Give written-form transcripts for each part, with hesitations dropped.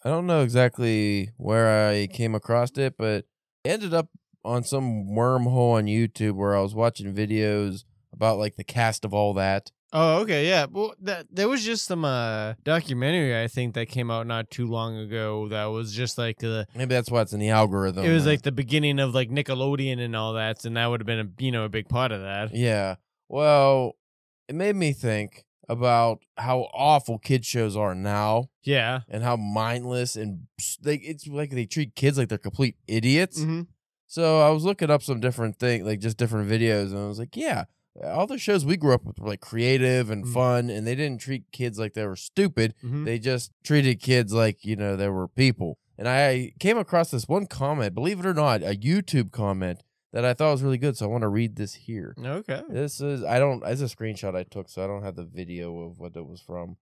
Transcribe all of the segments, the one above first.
I don't know exactly where I came across it, but I ended up on some wormhole on YouTube where I was watching videos about like the cast of all that. Oh, okay, yeah. Well, there was just some documentary I think that came out not too long ago that was just like Maybe that's why it's in the algorithm. it was like the beginning of like Nickelodeon and all that, and that would have been a big part of that. Yeah. Well, it made me think about how awful kid shows are now Yeah. and how mindless and it's like they treat kids like they're complete idiots. Mm-hmm. So I was looking up some different things, like just different videos, and I was like, yeah, all the shows we grew up with were like creative and fun, and they didn't treat kids like they were stupid. They just treated kids like, they were people. And I came across this one comment, believe it or not, a YouTube comment that I thought was really good, so I want to read this here. Okay. It's a screenshot I took, so I don't have the video of what it was from.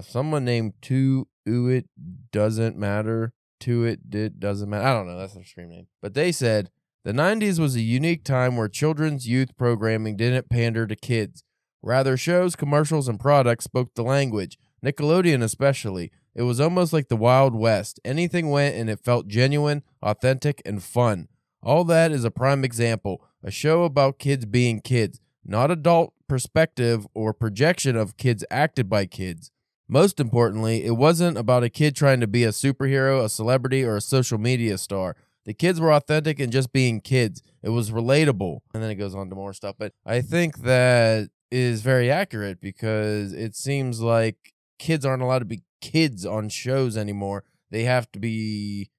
Someone named To It Doesn't Matter. To It Did Doesn't Matter. I don't know, that's their screen name. But they said, the 90s was a unique time where children's youth programming didn't pander to kids. Rather, shows, commercials, and products spoke the language. Nickelodeon especially. It was almost like the Wild West. Anything went and it felt genuine, authentic, and fun. All that is a prime example. A show about kids being kids, not adult perspective or projection of kids acted by kids. Most importantly, it wasn't about a kid trying to be a superhero, a celebrity, or a social media star. The kids were authentic and just being kids. It was relatable. And then it goes on to more stuff. But I think that is very accurate because it seems like kids aren't allowed to be kids on shows anymore. They have to be,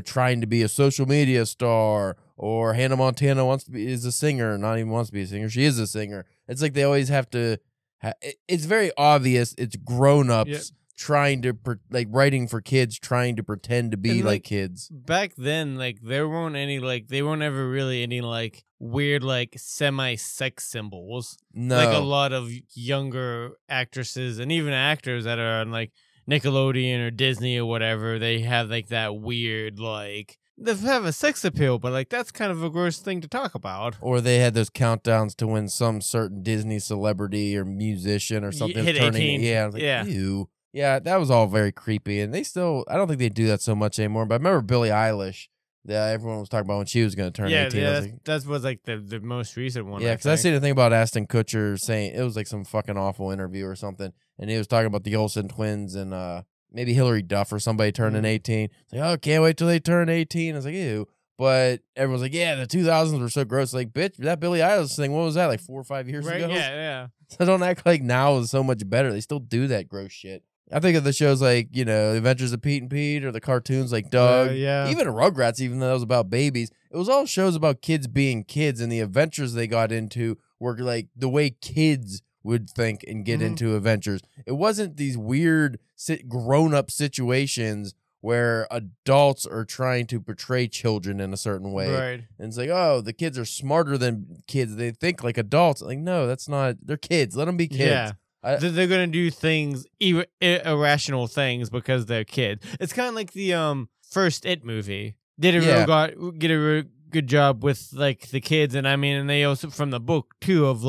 trying to be a social media star, or Hannah Montana is a singer, not even wants to be a singer. She is a singer. It's like they always have to. It's very obvious. It's grown-ups trying to writing for kids, trying to pretend to be like kids. Back then, there weren't ever really any weird semi-sex symbols. No, like a lot of younger actresses and even actors that are on Nickelodeon or Disney or whatever, they have that weird they have a sex appeal, but that's kind of a gross thing to talk about. Or they had those countdowns to when some certain Disney celebrity or musician or something hit turning 18. Yeah, I was like, ew. Yeah, that was all very creepy, and I don't think they do that so much anymore. But I remember Billie Eilish, that everyone was talking about when she was going to turn 18. Yeah, that was the most recent one. Yeah, because I seen a thing about Ashton Kutcher saying it was some fucking awful interview or something, and he was talking about the Olsen twins and maybe Hillary Duff or somebody turning 18. It's like, oh, can't wait till they turn 18. I was like, ew. But everyone's like, yeah, the 2000s were so gross. Like, bitch, that Billie Eilish thing, what was that, 4 or 5 years ago? Yeah. So don't act like now is so much better. They still do that gross shit. I think of the shows like, The Adventures of Pete and Pete, or the cartoons like Doug. Even Rugrats, even though it was about babies. It was all shows about kids being kids, and the adventures they got into were the way kids would think and get into adventures. It wasn't these weird grown-up situations where adults are trying to portray children in a certain way. Right. And it's like, oh, the kids are smarter than kids. They think like adults. Like, no, that's not. They're kids. Let them be kids. Yeah. They're going to do things, irrational things, because they're kids. It's kind of like the first It movie. Did get a good job with the kids, and and they also, from the book too, of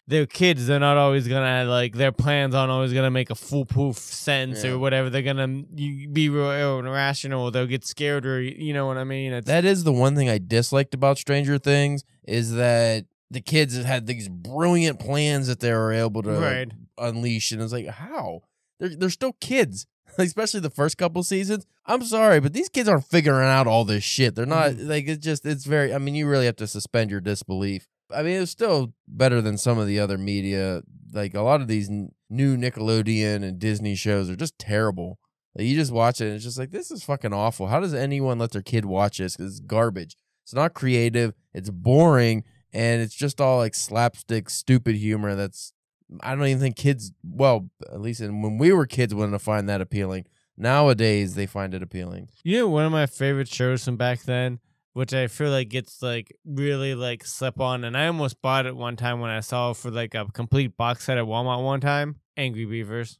they're kids, they're not always gonna their plans aren't always gonna make a foolproof sense or whatever. They're gonna be real irrational, they'll get scared, or you know what I mean. That is the one thing I disliked about Stranger Things, is that the kids had these brilliant plans that they were able to unleash, and it's like, how? They're still kids. Especially the first couple seasons. I'm sorry, but these kids aren't figuring out all this shit. They're not it's very, you really have to suspend your disbelief. It's still better than some of the other media. A lot of these new Nickelodeon and Disney shows are just terrible. You just watch it and it's just this is fucking awful. How does anyone let their kid watch this? Because it's garbage. It's not creative. It's boring. And it's just all slapstick, stupid humor that's, I don't even think kids, well, at least when we were kids, wouldn't have find that appealing. Nowadays, they find it appealing. One of my favorite shows from back then, which I feel gets really slept on, and I almost bought it one time when I saw it for a complete box set at Walmart one time, Angry Beavers.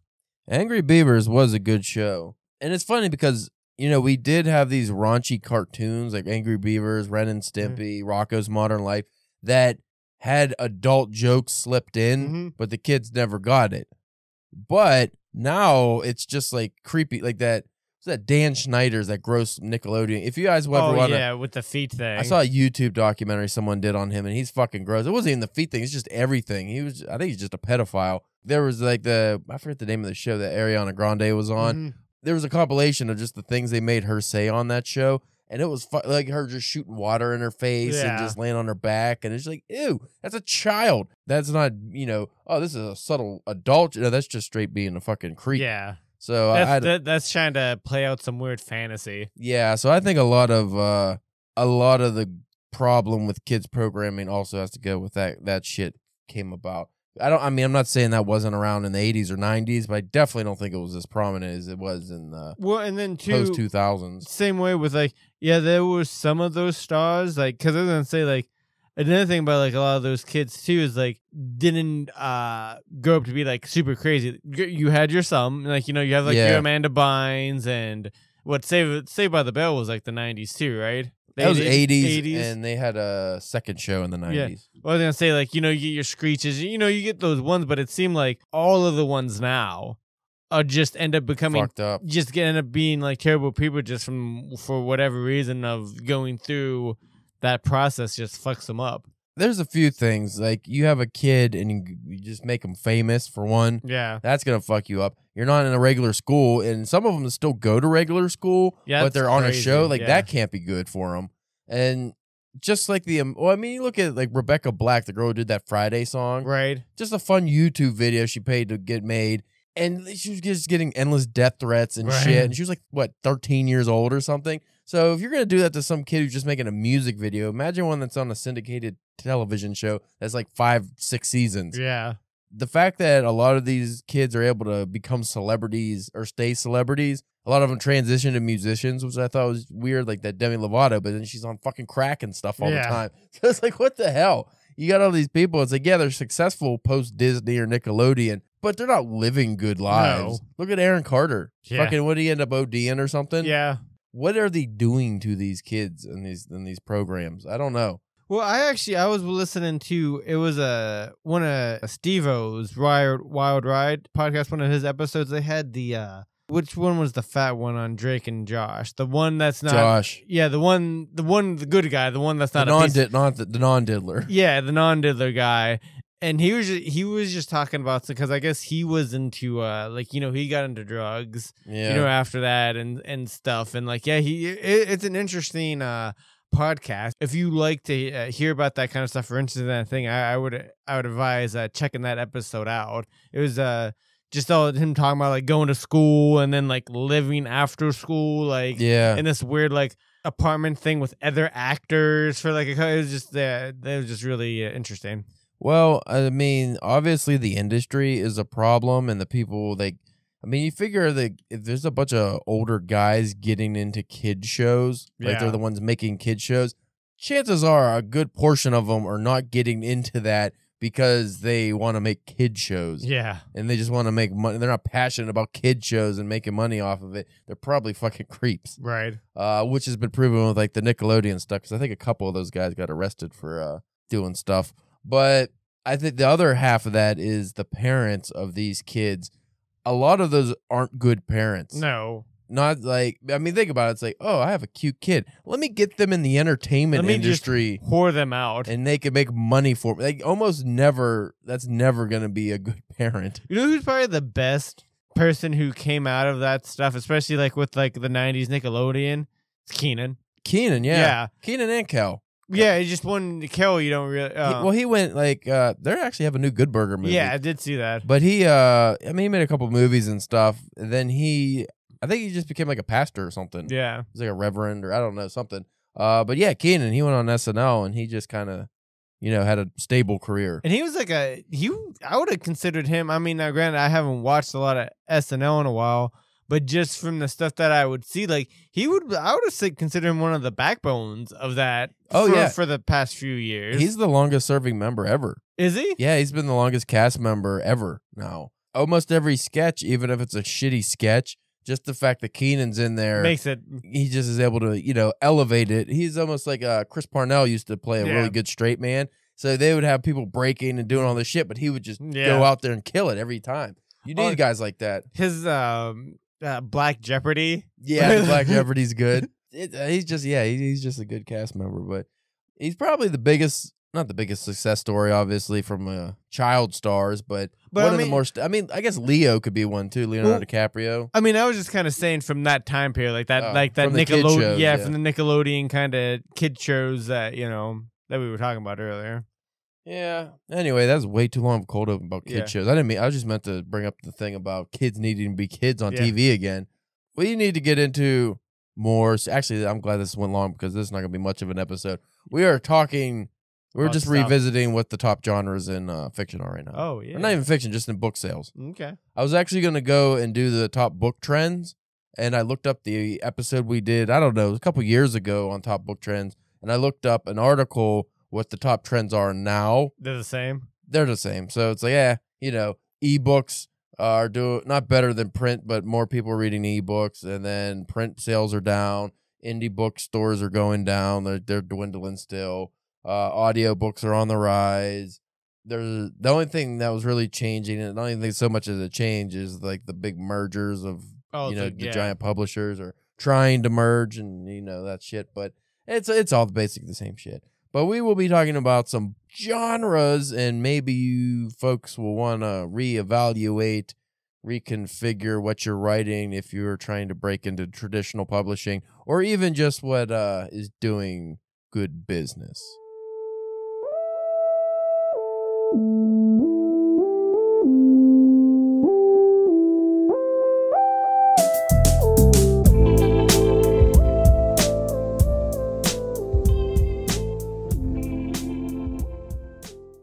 Angry Beavers was a good show. And it's funny because, we did have these raunchy cartoons like Angry Beavers, Ren and Stimpy, Rocko's Modern Life, that had adult jokes slipped in, but the kids never got it. But now it's just creepy, that that Dan Schneider's that gross Nickelodeon. If you guys ever want to, with the feet thing. I saw a YouTube documentary someone did on him, and he's fucking gross. It wasn't even the feet thing; it's just everything. I think he's just a pedophile. There was like I forget the name of the show that Ariana Grande was on. Mm-hmm. There was a compilation of just the things they made her say on that show, and it was like her just shooting water in her face and just laying on her back, and it's like, ew, that's a child. That's not, oh, this is a subtle adult. That's just straight being a fucking creep. Yeah. So that's trying to play out some weird fantasy. Yeah, so I think a lot of the problem with kids programming also has to go with that shit came about. I'm not saying that wasn't around in the 80s or 90s, but I definitely don't think it was as prominent as it was in the and then post 2000s. Same way with there were some of those stars because I was gonna say another thing about a lot of those kids too is didn't grow up to be super crazy. You had your some you have your Amanda Bynes and what Saved by the Bell was the 90s too, right? That was 80s, and they had a second show in the 90s. Yeah. Well, I was going to say, you get your Screeches, you get those ones, but it seemed like all of the ones now just end up becoming fucked up. Just end up being terrible people just for whatever reason of going through that process just fucks them up. There's a few things, you have a kid and you just make them famous for one. Yeah. That's going to fuck you up. You're not in a regular school, and some of them still go to regular school, but they're on a show. That can't be good for them. And just you look at Rebecca Black, the girl who did that Friday song. Right. Just a fun YouTube video she paid to get made. And she was just getting endless death threats and shit. And she was 13 years old or something. So if you're going to do that to some kid who's just making a music video, imagine one that's on a syndicated television show that's 5-6 seasons. Yeah. The fact that a lot of these kids are able to become celebrities or stay celebrities, a lot of them transition to musicians, which I thought was weird, like that Demi Lovato, but then she's on fucking crack and stuff all the time. So it's what the hell? You got all these people, it's they're successful post-Disney or Nickelodeon, but they're not living good lives. No. Look at Aaron Carter. Yeah. Fucking, what did he end up ODing or something? Yeah. What are they doing to these kids in these programs? I don't know. Well, I was listening to, it was one of Steve-O's Wild Ride podcast, one of his episodes. They had which one was the fat one on Drake and Josh? The one that's not Josh. Yeah, the good guy, the one that's not the non-diddler. Yeah, the non-diddler guy. And he was just talking about, because I guess he was into he got into drugs, after that and stuff, and it's an interesting podcast. If you like to hear about that kind of stuff or interested in that thing, I would advise checking that episode out. It was just all him talking about going to school and then living after school, in this weird apartment thing with other actors for it was just really interesting. Well, I mean, obviously the industry is a problem, and the people you figure that if there's a bunch of older guys getting into kid shows, they're the ones making kid shows, chances are a good portion of them are not getting into that because they want to make kid shows. Yeah. And they just want to make money. They're not passionate about kid shows and making money off of it. They're probably fucking creeps. Right. Which has been proven with the Nickelodeon stuff, because I think a couple of those guys got arrested for doing stuff. But I think the other half of that is the parents of these kids. A lot of those aren't good parents. No. Not think about it. It's oh, I have a cute kid. Let me get them in the entertainment industry. Just whore them out. And they can make money for me. That's never going to be a good parent. You know who's probably the best person who came out of that stuff, especially with the 90s Nickelodeon? It's Keenan. Keenan, yeah. Keenan and Kel. Yeah, he just won Kel. You don't really. He went they actually have a Good Burger movie. Yeah, I did see that. But he he made a couple movies and stuff. And then I think he just became a pastor or something. Yeah, he's a reverend or I don't know, something. But yeah, Keenan, he went on SNL and he just kind of, had a stable career. And he was I would have considered him. I mean, now granted, I haven't watched a lot of SNL in a while. But just from the stuff that I would see, I would have considered him one of the backbones of that. For the past few years. He's the longest serving member ever. Is he? Yeah, he's been the longest cast member ever now. Almost every sketch, even if it's a shitty sketch, just the fact that Keenan's in there makes it. He just is able to, elevate it. He's almost like Chris Parnell used to play a really good straight man. So they would have people breaking and doing all this shit, but he would just go out there and kill it every time. You need guys like that. His Black Jeopardy. Yeah, the Black Jeopardy's good. He's just a good cast member, but he's probably the biggest, not the biggest success story, obviously, from child stars, but one of the more. I guess Leo could be one too. Leonardo DiCaprio. I mean, I was just kind of saying from that time period, like that from the kid Nickelodeon, shows, yeah, from the Nickelodeon kind of kid shows that that we were talking about earlier. Yeah. Anyway, that's way too long of a cold open about kid shows. I just meant to bring up the thing about kids needing to be kids on TV again. We need to get into more. Actually, I'm glad this went long because this is not going to be much of an episode. We are talking. We're just revisiting what the top genres in fiction are right now. Oh, yeah. Or not even fiction, just in book sales. Okay. I was actually going to go and do the top book trends, and I looked up the episode we did, I don't know, a couple years ago on top book trends, and I looked up an article what the top trends are now. They're the same? They're the same. So it's like, ebooks are not better than print, but more people are reading ebooks, and then print sales are down. Indie bookstores are going down. They're dwindling still. Audiobooks are on the rise. The only thing that was really changing, and I don't even think so much as a change, is like the big mergers of the giant publishers are trying to merge, and that shit. But it's all basically the same shit. But we will be talking about some genres, and maybe you folks will want to reevaluate, reconfigure what you're writing if you're trying to break into traditional publishing, or even just what is doing good business.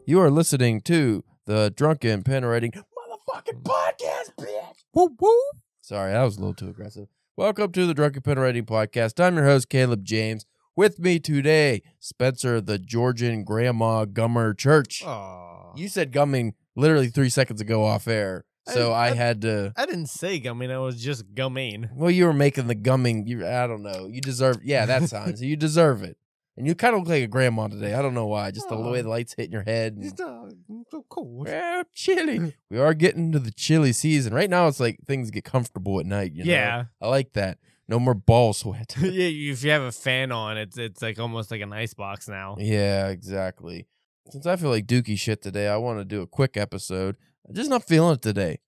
You are listening to the Drunken Pen Writing motherfucking podcast, bitch. Woo woo. Sorry, that was a little too aggressive. Welcome to the Drunken Pen Writing podcast. I'm your host, Caleb James. With me today, Spencer, the Georgian Grandma Gummer Church. Aww. You said gumming literally 3 seconds ago off air, so I had to. I didn't say gumming. I was just gumming. Well, you were making the gumming. I don't know. You deserve. Yeah, that sounds. You deserve it. And you kind of look like a grandma today. I don't know why. Just the way the lights hitting your head. And, so cold. Yeah, chilly. We are getting to the chilly season. Right now, it's like things get comfortable at night. Yeah. I like that. No more ball sweat. Yeah, if you have a fan on, it's like almost like an ice box now. Yeah, exactly. Since I feel like dookie shit today, I want to do a quick episode. I'm just not feeling it today.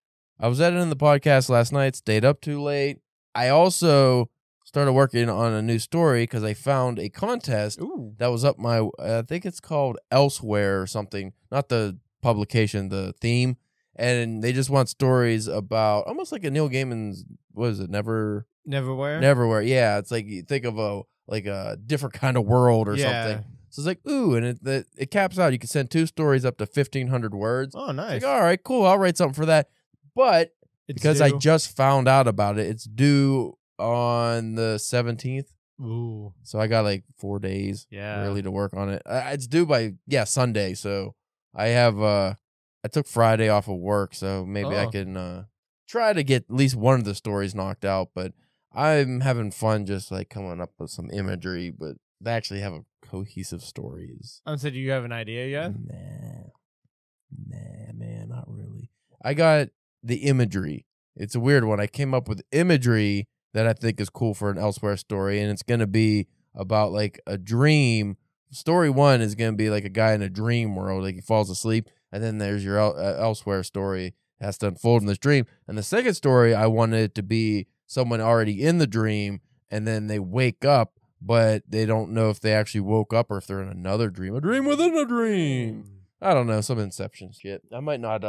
I was editing the podcast last night, stayed up too late. I also started working on a new story because I found a contest that was up my, I think it's called Elsewhere or something. Not the publication, the theme. And they just want stories about, almost like a Neil Gaiman's, what is it, Neverwhere? Neverwhere, yeah. It's like you think of a different kind of world or something. So it's like, ooh, and it caps out. You can send 2 stories up to 1,500 words. Oh, nice. It's like, all right, cool. I'll write something for that. But because I just found out about it, it's due on the 17th. Ooh. So I got like 4 days really to work on it. It's due by, Sunday. So I have, I took Friday off of work. So maybe I can try to get at least one of the stories knocked out. But I'm having fun just like coming up with some imagery, but they actually have a cohesive stories. So do you have an idea yet? Nah, man, not really. I got the imagery. It's a weird one. I came up with imagery that I think is cool for an Elsewhere story, and it's going to be about like a dream. Story 1 is going to be like a guy in a dream world, like he falls asleep, and then there's your Elsewhere story that has to unfold in this dream. And the second story, I wanted it to be someone already in the dream, and then they wake up, but they don't know if they actually woke up or if they're in another dream. A dream within a dream. I don't know, some Inception shit. I might not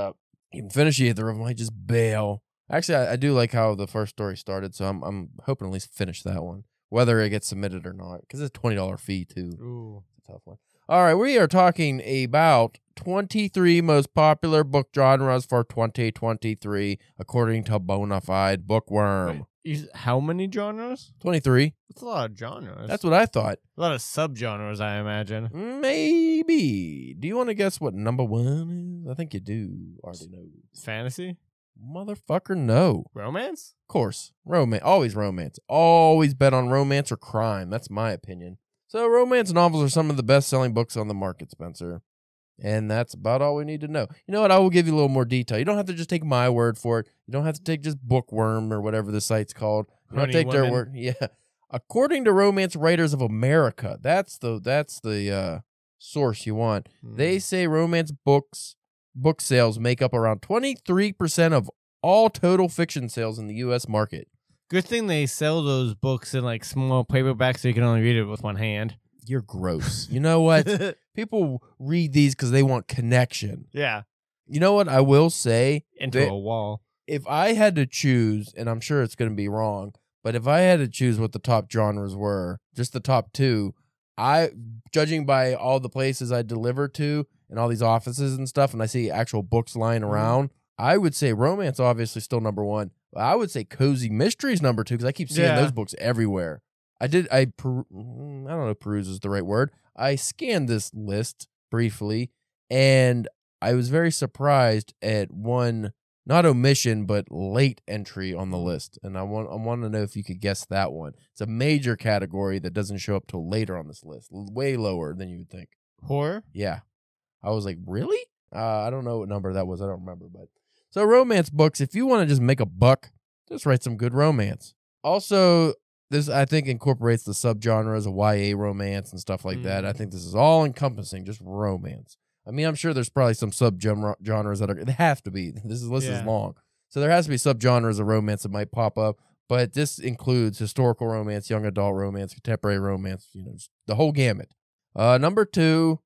even finish either of them. I might just bail. Actually, I do like how the first story started, so I'm hoping to at least finish that one, whether it gets submitted or not, because it's a $20 fee, too. Ooh. It's a tough one. All right, we are talking about 23 most popular book genres for 2023, according to Bonafide Bookworm. How many genres? 23. That's a lot of genres. That's what I thought. A lot of subgenres, I imagine. Maybe. Do you want to guess what number 1 is? I think you do already know. Fantasy? Motherfucker, no. Romance? Of course. Romance. Always romance. Always bet on romance or crime. That's my opinion. So romance novels are some of the best-selling books on the market, Spencer. And that's about all we need to know. You know what? I will give you a little more detail. You don't have to just take my word for it. You don't have to take just Bookworm or whatever the site's called. You don't take their word. Yeah. According to Romance Writers of America, that's the source you want. They say romance book sales make up around 23% of all total fiction sales in the U.S. market. Good thing they sell those books in like small paperbacks so you can only read it with one hand. You're gross. You know what? People read these because they want connection. Yeah. You know what I will say? Into a wall. If I had to choose, and I'm sure it's going to be wrong, but if I had to choose what the top genres were, just the top two, judging by all the places I deliver to and all these offices and stuff, and I see actual books lying around, I would say romance obviously still number one. But I would say cozy mysteries number two because I keep seeing those books everywhere. I don't know if peruse is the right word. I scanned this list briefly, and I was very surprised at one, not omission, but late entry on the list. And I want to know if you could guess that one. It's a major category that doesn't show up till later on this list, way lower than you would think. Horror? Yeah. I was like, really? I don't know what number that was. I don't remember. But so romance books, if you want to just make a buck, just write some good romance. Also, this, I think, incorporates the subgenres of YA romance and stuff like that. I think this is all encompassing, just romance. I mean, I'm sure there's probably some subgenres that are, they have to be. This list is long. So there has to be subgenres of romance that might pop up, but this includes historical romance, young adult romance, contemporary romance, just the whole gamut. Number two,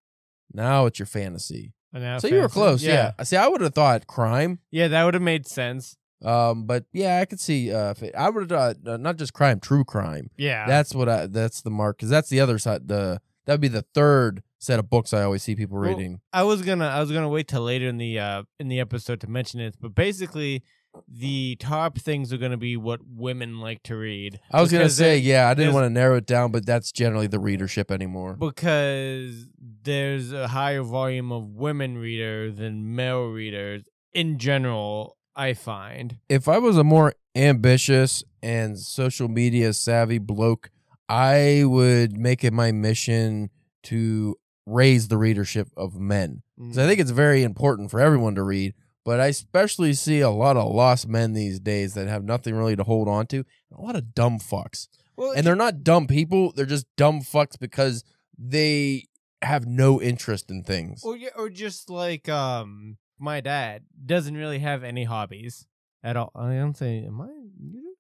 now it's your fantasy. So you were close, yeah. See, I would have thought crime. Yeah, that would have made sense. But yeah, I could see. I would have thought not just crime, true crime. Yeah, that's the mark, because that's the other side. That would be the third set of books I always see people reading. I was gonna wait till later in the episode to mention it, but basically the top things are gonna be what women like to read. I was gonna say, I didn't want to narrow it down, but that's generally the readership anymore. Because there's a higher volume of women readers than male readers in general, I find. If I was a more ambitious and social media savvy bloke, I would make it my mission to raise the readership of men. Because I think it's very important for everyone to read, but I especially see a lot of lost men these days that have nothing really to hold on to. A lot of dumb fucks. Well, and they're not dumb people. They're just dumb fucks because they have no interest in things. Or just like my dad doesn't really have any hobbies at all. I'm saying, am I muted?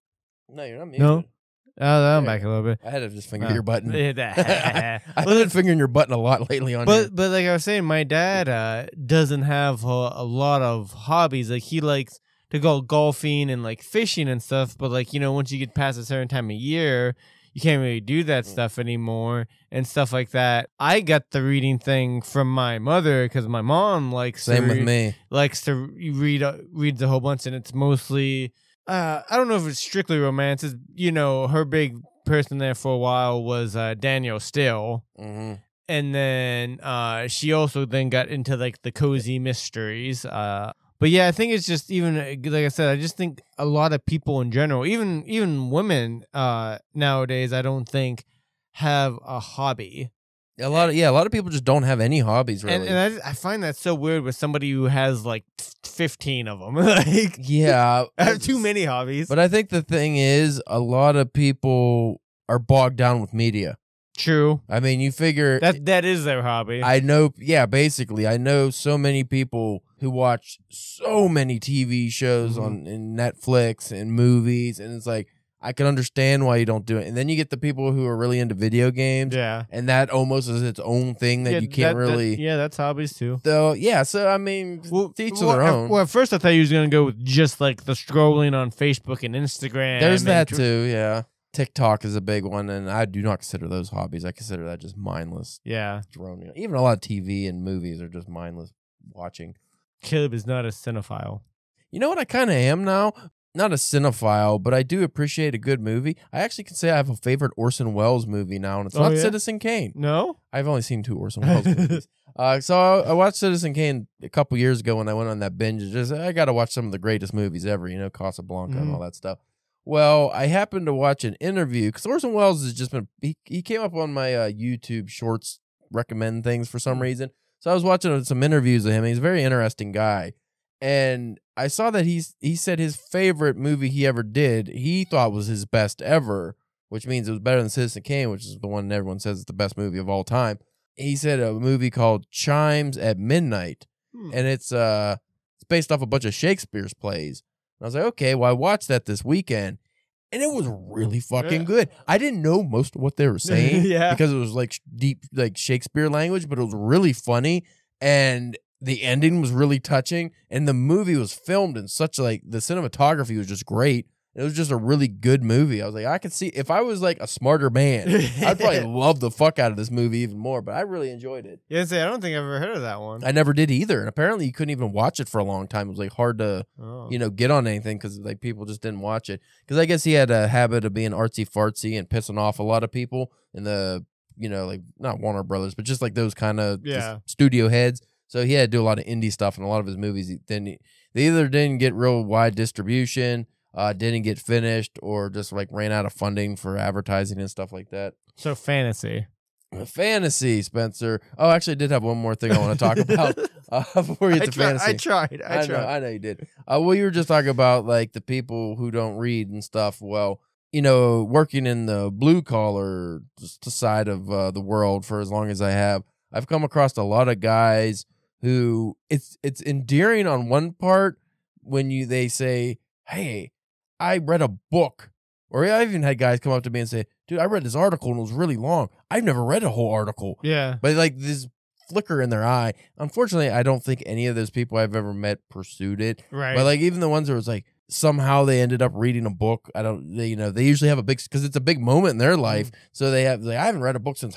No, you're not muted. No. I'm back a little bit. I had to just finger your button. I've been fingering your button a lot lately on here. But like I was saying, my dad doesn't have a lot of hobbies. Like, he likes to go golfing and like fishing and stuff. But like, once you get past a certain time of year, you can't really do that stuff anymore and stuff like that. I got the reading thing from my mother because my mom likes to read a whole bunch, and it's mostly I don't know if it's strictly romance. It's, her big person there for a while was Daniel Still. Mm-hmm. And then she also then got into like the cozy mysteries. But yeah, I think it's just, even like I said, I just think a lot of people in general, even women nowadays, I don't think have a hobby. A lot of people just don't have any hobbies, really. And I find that so weird with somebody who has like 15 of them. Like, yeah, I have too many hobbies. But I think the thing is, a lot of people are bogged down with media. True. I mean, you figure that is their hobby. I know. Yeah, basically, I know so many people who watch so many TV shows on Netflix and movies, and it's like, I can understand why you don't do it. And then you get the people who are really into video games. Yeah. And that almost is its own thing that you can't really. That's hobbies too. So, yeah. So, I mean, each to their own. Well, at first I thought you was going to go with just like the scrolling on Facebook and Instagram. There's that too, yeah. TikTok is a big one, and I do not consider those hobbies. I consider that just mindless. Yeah. Droning. Even a lot of TV and movies are just mindless watching. Caleb is not a cinephile. You know what I kind of am now? Not a cinephile, but I do appreciate a good movie. I actually can say I have a favorite Orson Welles movie now, and it's not Citizen Kane. No? I've only seen 2 Orson Welles movies. So I watched Citizen Kane a couple years ago when I went on that binge. I got to watch some of the greatest movies ever, Casablanca and all that stuff. Well, I happened to watch an interview, because Orson Welles has just been, he came up on my YouTube Shorts recommend things for some reason. So I was watching some interviews of him. He's a very interesting guy. And I saw that he said his favorite movie he ever did, he thought was his best ever, which means it was better than Citizen Kane, which is the one everyone says is the best movie of all time. He said a movie called Chimes at Midnight. And it's based off a bunch of Shakespeare's plays. And I was like, okay, well, I watched that this weekend. And it was really fucking good. I didn't know most of what they were saying because it was like deep, like Shakespeare language, but it was really funny. And the ending was really touching. And the movie was filmed in such like, the cinematography was just great. It was just a really good movie. I was like, I could see, if I was like a smarter man, I'd probably love the fuck out of this movie even more, but I really enjoyed it. Yeah, I don't think I've ever heard of that one. I never did either. And apparently you couldn't even watch it for a long time. It was like hard to, get on anything because like people just didn't watch it. Because I guess he had a habit of being artsy fartsy and pissing off a lot of people in the, like not Warner Brothers, but just like those kind of studio heads. So he had to do a lot of indie stuff, and a lot of his movies, they either didn't get real wide distribution, didn't get finished, or just like ran out of funding for advertising and stuff like that. So fantasy, Spencer. Oh, actually, I did have one more thing I want to talk about before we get to fantasy. I tried. I know you did. Well, you were just talking about like the people who don't read and stuff. Well, working in the blue collar side of the world for as long as I have, I've come across a lot of guys who it's endearing on one part when they say, "Hey, I read a book," or I even had guys come up to me and say, "Dude, I read this article and it was really long. I've never read a whole article." Yeah, but like this flicker in their eye. Unfortunately, I don't think any of those people I've ever met pursued it. Right. But like even the ones that was like somehow they ended up reading a book. They usually have a big, because it's a big moment in their life. So they have, like, I haven't read a book since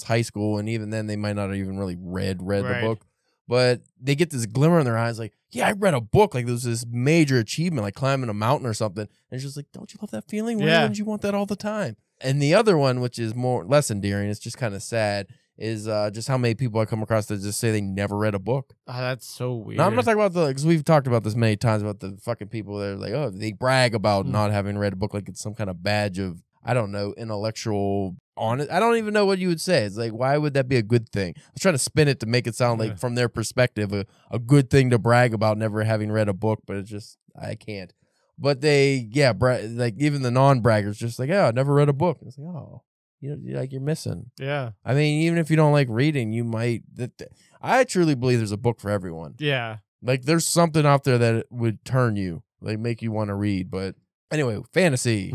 high school, and even then they might not have even really read the book. But they get this glimmer in their eyes, like, yeah, I read a book. Like, there was this major achievement, like climbing a mountain or something. And it's just like, don't you love that feeling? Why wouldn't you want that all the time? And the other one, which is less endearing, it's just kind of sad, is just how many people I come across that just say they never read a book. Oh, that's so weird. Now, I'm not talking about because we've talked about this many times about the fucking people that are like, oh, they brag about not having read a book like it's some kind of badge of, I don't know, intellectual honest. I don't even know what you would say. It's like, why would that be a good thing? I was trying to spin it to make it sound like, from their perspective, a good thing to brag about never having read a book, but it's just, I can't. But they, like even the non-braggers, just like, oh, I never read a book. It's like, oh, you're missing. Yeah. I mean, even if you don't like reading, you might. I truly believe there's a book for everyone. Yeah. Like there's something out there that would turn you, like make you want to read. But anyway, fantasy.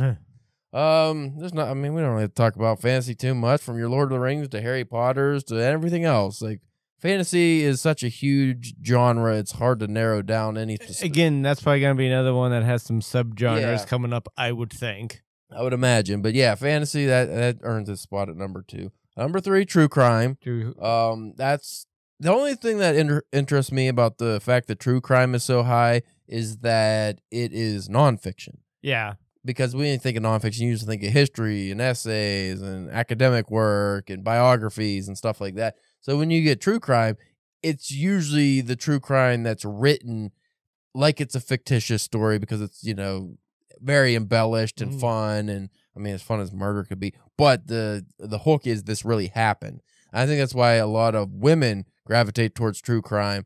There's not. I mean, we don't really have to talk about fantasy too much. From your Lord of the Rings to Harry Potter's to everything else, like fantasy is such a huge genre. It's hard to narrow down any specific. Again, that's probably gonna be another one that has some subgenres coming up, I would think. I would imagine, but yeah, fantasy that earns its spot at number 2. Number 3, true crime. That's the only thing that interests me about the fact that true crime is so high is that it is nonfiction. Yeah. Because when you think of nonfiction, you usually think of history and essays and academic work and biographies and stuff like that. So when you get true crime, it's usually the true crime that's written like it's a fictitious story because it's, very embellished and fun. And I mean, as fun as murder could be. But the hook is this really happened. I think that's why a lot of women gravitate towards true crime.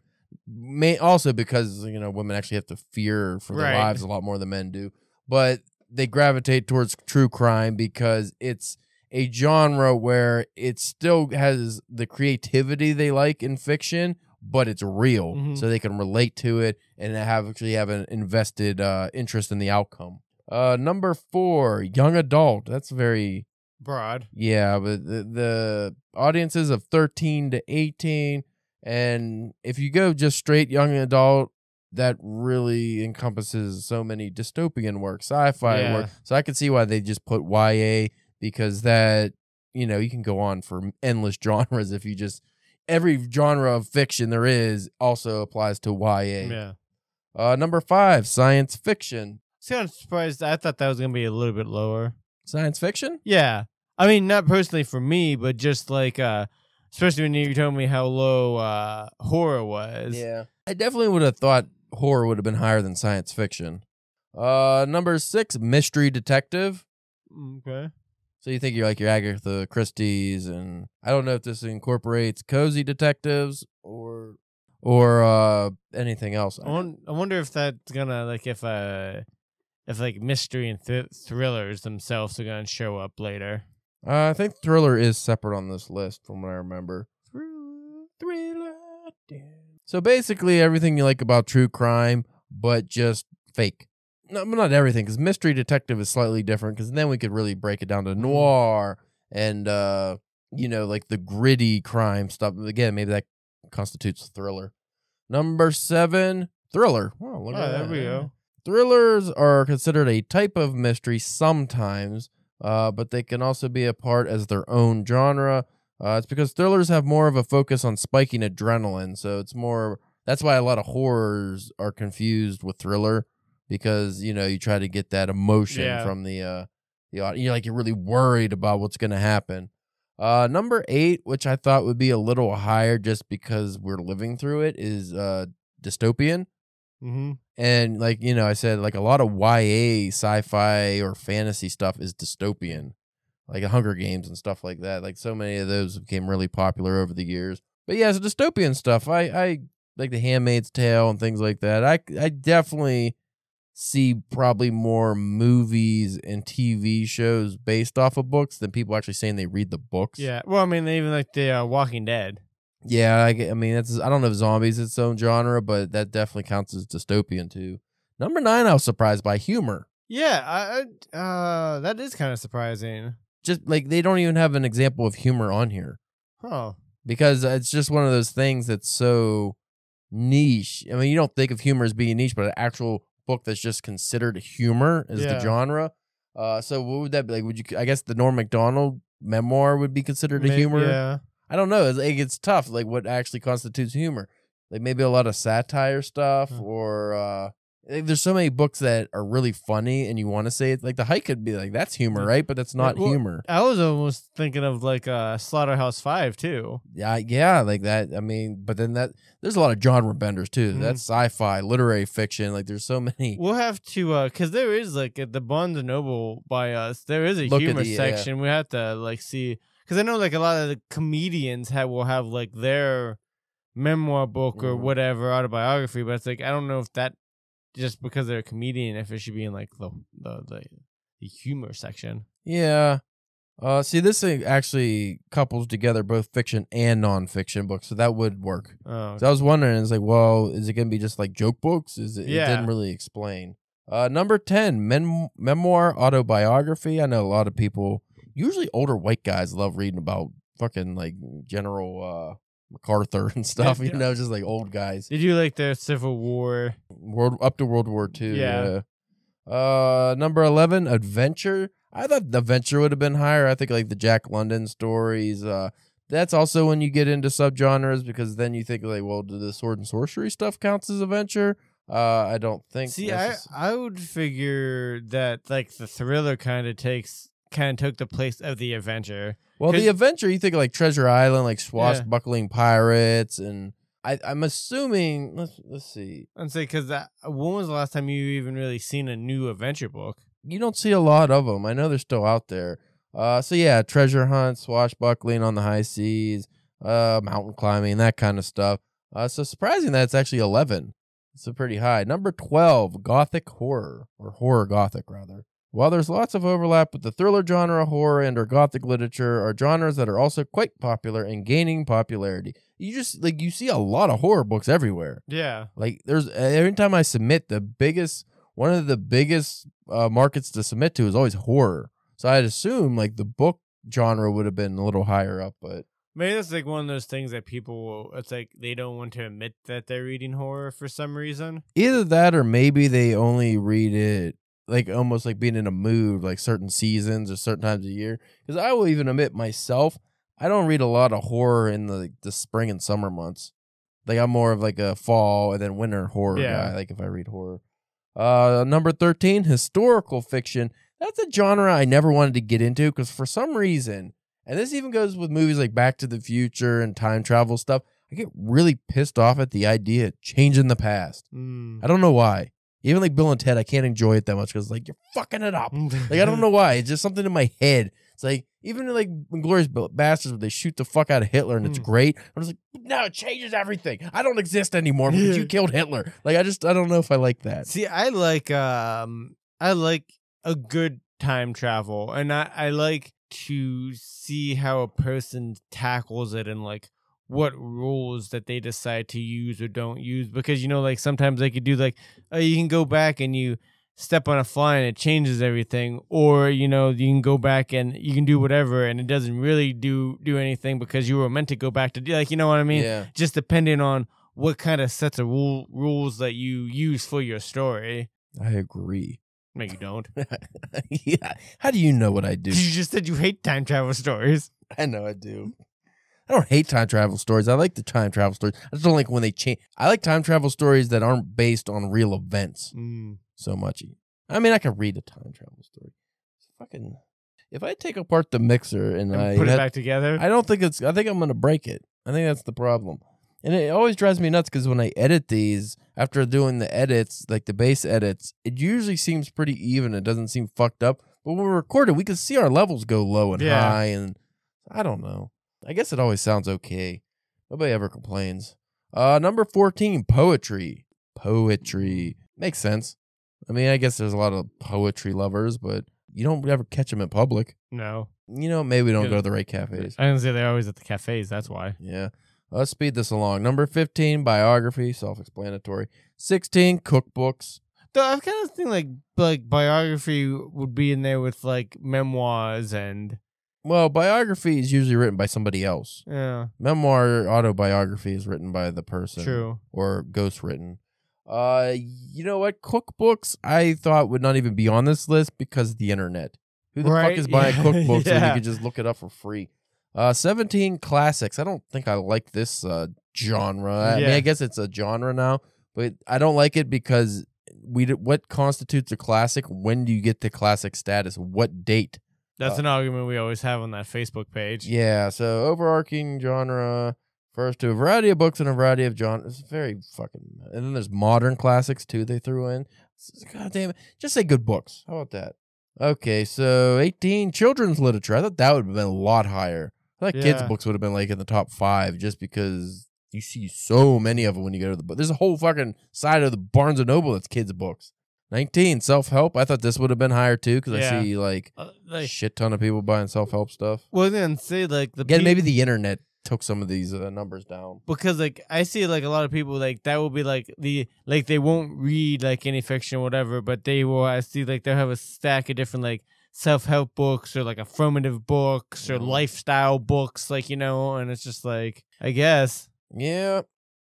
Also because, women actually have to fear for their lives a lot more than men do. But they gravitate towards true crime because it's a genre where it still has the creativity they like in fiction, but it's real, so they can relate to it and actually have an invested interest in the outcome. Number 4, young adult. That's very broad. Yeah, but the audiences of 13 to 18, and if you go just straight young adult, that really encompasses so many dystopian work, sci-fi work. So I can see why they just put YA, because that, you can go on for endless genres if you just, every genre of fiction there is also applies to YA. Yeah. Number 5, science fiction. See, I'm surprised. I thought that was going to be a little bit lower. Science fiction? Yeah. I mean, not personally for me, but just like, especially when you told me how low horror was. Yeah. I definitely would have thought horror would have been higher than science fiction. Number 6, mystery detective. Okay. So you think you're like your Agatha Christie's, and I don't know if this incorporates cozy detectives or anything else. I wonder if that's gonna like if like mystery and thrillers themselves are gonna show up later. I think thriller is separate on this list from what I remember. Thriller. So basically everything you like about true crime, but just fake. No, not everything, because mystery detective is slightly different, because then we could really break it down to noir and, like the gritty crime stuff. Again, maybe that constitutes thriller. Number 7, thriller. Oh, look at there that. we go. Thrillers are considered a type of mystery sometimes, but they can also be a part as their own genre. It's because thrillers have more of a focus on spiking adrenaline, so it's more. That's why a lot of horrors are confused with thriller, because you try to get that emotion from the you're really worried about what's going to happen. Number 8, which I thought would be a little higher just because we're living through it, is dystopian. Mm-hmm. And I said, like a lot of YA sci-fi or fantasy stuff is dystopian, like Hunger Games and stuff like that. Like so many of those became really popular over the years. But yeah, so dystopian stuff. I like The Handmaid's Tale and things like that. I definitely see probably more movies and TV shows based off of books than people actually saying they read the books. Yeah. Well, I mean, they even like the Walking Dead. Yeah, I mean, I don't know if zombies is its own genre, but that definitely counts as dystopian too. Number 9, I was surprised by humor. Yeah, that is kind of surprising. Just like they don't even have an example of humor on here. Oh. Because it's just one of those things that's so niche. I mean, you don't think of humor as being niche, but an actual book that's just considered humor is the genre. So what would that be? Like, I guess the Norm Macdonald memoir would be considered a humor? Yeah. I don't know. It's tough. Like, what actually constitutes humor? Like, maybe a lot of satire stuff, or there's so many books that are really funny, and you want to say it. Like, The Hike could be like, that's humor, right? But that's not humor. I was almost thinking of like Slaughterhouse-Five too. Yeah, like that. I mean, but then there's a lot of genre benders too. That's sci-fi, literary fiction. Like, there's so many. We'll have to, because there is like at the Barnes and Noble by us, there is a humor section. We have to like see. Because I know, like, a lot of the comedians will have, like, their memoir book or whatever, autobiography, but it's like, I don't know if that, just because they're a comedian, if it should be in, like, the humor section. Yeah. See, this thing actually couples together both fiction and nonfiction books, so that would work. Oh, okay. So I was wondering, it's like, well, is it going to be just, like, joke books? It didn't really explain. Number 10, memoir autobiography. I know a lot of people... Usually older white guys love reading about fucking like General MacArthur and stuff, just like old guys. Did you like the Civil War? Up to World War II, yeah. Number 11, adventure. I thought adventure would have been higher. I think like the Jack London stories. That's also when you get into subgenres, because then you think like, well, do the sword and sorcery stuff counts as adventure? I don't think. See, I would figure that like the thriller kind of took the place of the adventure. Well, the adventure, you think of like Treasure Island, like swashbuckling pirates, and I'm assuming. Let's see. I'd say because when was the last time you even really seen a new adventure book? You don't see a lot of them. I know they're still out there. So yeah, treasure hunt, swashbuckling on the high seas, mountain climbing, that kind of stuff. So surprising that it's actually 11. It's a pretty high. Number 12, gothic horror, or horror gothic rather. While there's lots of overlap with the thriller genre, horror and or gothic literature are genres that are also quite popular and gaining popularity. You just you see a lot of horror books everywhere. Yeah. Like there's every time I submit, one of the biggest markets to submit to is always horror. So I'd assume like the book genre would have been a little higher up, but maybe that's like one of those things that it's like they don't want to admit that they're reading horror for some reason. Either that, or maybe they only read it like almost like being in a mood, like certain seasons or certain times of year. Because I will even admit myself, I don't read a lot of horror in the spring and summer months. Like I'm more of like a fall and then winter horror guy. Like if I read horror. Number 13, historical fiction. That's a genre I never wanted to get into because for some reason, and this even goes with movies like Back to the Future and time travel stuff, I get really pissed off at the idea of changing the past. I don't know why. Even like Bill and Ted, I can't enjoy it that much because like you're fucking it up. Like I don't know why. It's just something in my head. It's like even like Inglourious Bastards, where they shoot the fuck out of Hitler and it's great. I'm just like, no, it changes everything. I don't exist anymore because you killed Hitler. Like I don't know if I like that. See, I like a good time travel, and I like to see how a person tackles it and like what rules that they decide to use or don't use, because like sometimes they could do like you can go back and you step on a fly and it changes everything, or you can go back and you can do whatever and it doesn't really do anything because you were meant to go back to do, like, you know what I mean? Yeah. Just depending on what kind of sets of rules that you use for your story. I agree. No, you don't. Yeah. How do you know what I do? You just said you hate time travel stories. I know I do. I don't hate time travel stories. I like the time travel stories. I just don't like when they change. I like time travel stories that aren't based on real events so much. I mean, I can read a time travel story. Fucking, if I take apart the mixer and I put it back together, I think I'm gonna break it. I think that's the problem. And it always drives me nuts because when I edit these, after doing the edits, like the bass edits, it usually seems pretty even. It doesn't seem fucked up. But when we record it, we can see our levels go low and high, and I don't know. I guess it always sounds okay. Nobody ever complains. Number 14, poetry. Poetry. Makes sense. I mean, I guess there's a lot of poetry lovers, but you don't ever catch them in public. No. Maybe we don't go to the right cafes. I didn't say they're always at the cafes. That's why. Yeah. Let's speed this along. Number 15, biography. Self-explanatory. 16, cookbooks. Though I kind of think like biography would be in there with like memoirs and... Well, biography is usually written by somebody else. Yeah. Memoir, autobiography is written by the person. True. Or ghostwritten. You know what? Cookbooks, I thought would not even be on this list because of the internet. Who the fuck is buying cookbooks when you can just look it up for free? 17, classics. I don't think I like this genre. I mean, I guess it's a genre now, but I don't like it because what constitutes a classic? When do you get the classic status? What date? That's an argument we always have on that Facebook page. Yeah, so overarching genre refers to a variety of books and a variety of genres. It's very fucking... And then there's modern classics, too, they threw in. God damn it. Just say good books. How about that? Okay, so 18, children's literature. I thought that would have been a lot higher. I thought kids' books would have been like in the top 5 just because you see so many of them when you go to the book. There's a whole fucking side of the Barnes & Noble that's kids' books. 19, self-help. I thought this would have been higher too because I see like shit ton of people buying self-help stuff. Well, then say like maybe the internet took some of these numbers down because like I see like a lot of people like that will be like they won't read like any fiction or whatever, but they will. I see like they'll have a stack of different like self-help books or like affirmative books or lifestyle books, like, and it's just like, I guess. Yeah.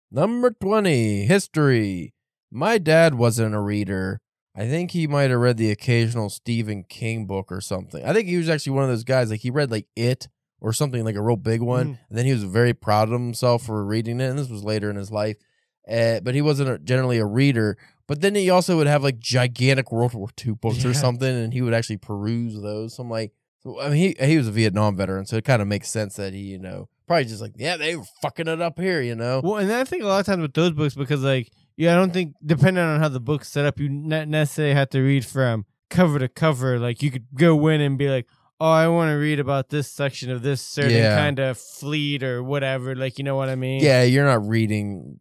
Number 20, history. My dad wasn't a reader. I think he might have read the occasional Stephen King book or something. I think he was actually one of those guys, like he read like It or something, like a real big one. And then he was very proud of himself for reading it. And this was later in his life. But he wasn't generally a reader. But then he also would have like gigantic World War II books or something. And he would actually peruse those. So I'm like, I mean, he was a Vietnam veteran. So it kind of makes sense that he, probably just like, yeah, they were fucking it up here, Well, and I think a lot of times with those books, because like, I don't think, depending on how the book's set up, you not necessarily have to read from cover to cover. Like, you could go in and be like, oh, I want to read about this section of this certain kind of fleet or whatever. Like, you know what I mean? Yeah, you're not reading,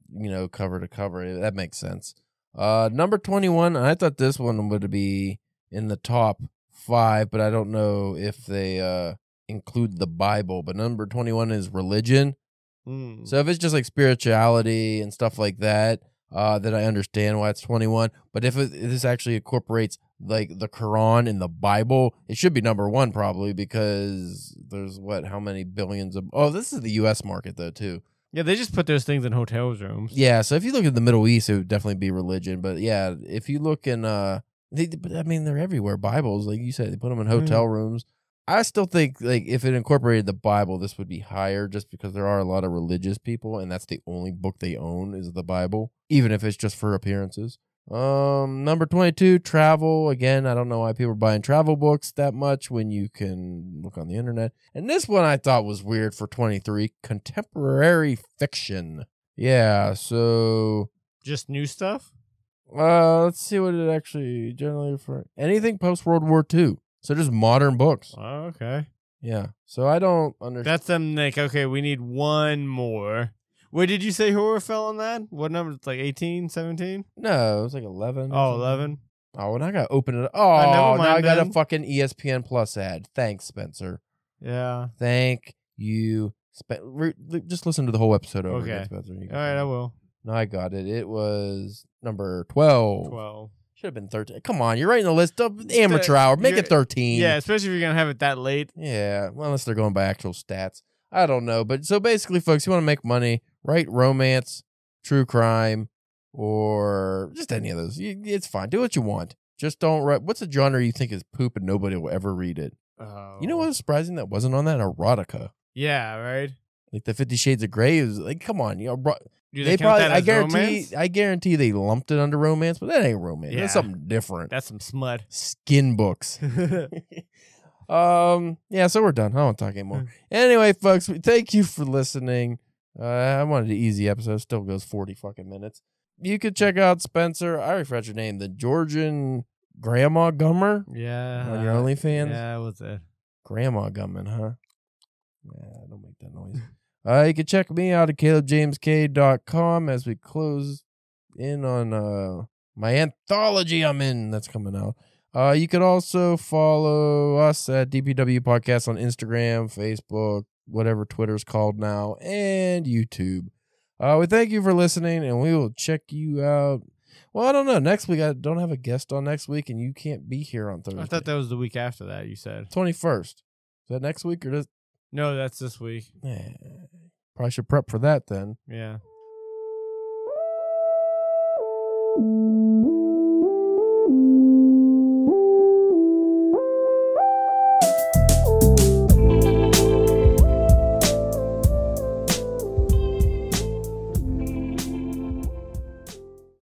cover to cover. That makes sense. Number 21, I thought this one would be in the top 5, but I don't know if they include the Bible. But number 21 is religion. So if it's just like spirituality and stuff like that, then I understand why it's 21. But if this actually incorporates like the Quran and the Bible, it should be number 1 probably, because there's how many billions of... Oh, this is the U.S. market though too. Yeah, they just put those things in hotel rooms. Yeah, so if you look at the Middle East, it would definitely be religion. But yeah, if you look in... they're everywhere. Bibles, like you said, they put them in hotel rooms. I still think like if it incorporated the Bible, this would be higher just because there are a lot of religious people and that's the only book they own is the Bible, even if it's just for appearances. Number 22, travel. Again, I don't know why people are buying travel books that much when you can look on the internet. And this one I thought was weird for 23, contemporary fiction. Yeah, so... Just new stuff? Let's see what it actually generally for anything post World War II. So just modern books. Oh, okay. Yeah. So I don't understand. That's them like, okay, we need one more. Where did you say horror fell on that? What number? It's like 18, 17? No, it was like 11. Oh, 11? Oh, and I got to open it. Oh, never mind now I got a then. fucking ESPN Plus ad. Thanks, Spencer. Yeah. Thank you. Just listen to the whole episode over Okay. again, Spencer. All right, I will. No, I got it. It was number 12. 12. Should have been 13. Come on, you're writing the list of amateur hour. Make it 13. Yeah, especially if you're going to have it that late. Yeah, well, unless they're going by actual stats. I don't know. But so basically, folks, you want to make money, write romance, true crime, or just any of those. It's fine. Do what you want. Just don't write. What's a genre you think is poop and nobody will ever read it? Oh. You know what was surprising that wasn't on that? Erotica. Yeah, right? Like the 50 Shades of Grey is like, come on, you know, Do they count probably. that as romance? I guarantee they lumped it under romance, but that ain't romance. Yeah. That's something different. That's some smut. Skin books. Yeah, so we're done. I don't want to talk anymore. Anyway, folks, thank you for listening. I wanted an easy episode. Still goes 40 fucking minutes. You could check out Spencer. I refresh your name, the Georgian Grandma Gummer. Yeah. On your OnlyFans. Yeah, what's that? Grandma Gumming, huh? Yeah, don't make that noise. You can check me out at CalebJamesK.com as we close in on my anthology I'm in that's coming out. You could also follow us at DPW Podcast on Instagram, Facebook, whatever Twitter's called now, and YouTube. We thank you for listening, and we will check you out. Well, I don't know. Next week, I don't have a guest on next week, and you can't be here on Thursday. I thought that was the week after that, you said. 21st. Is that next week or does? No, that's this week. Probably should prep for that then. Yeah.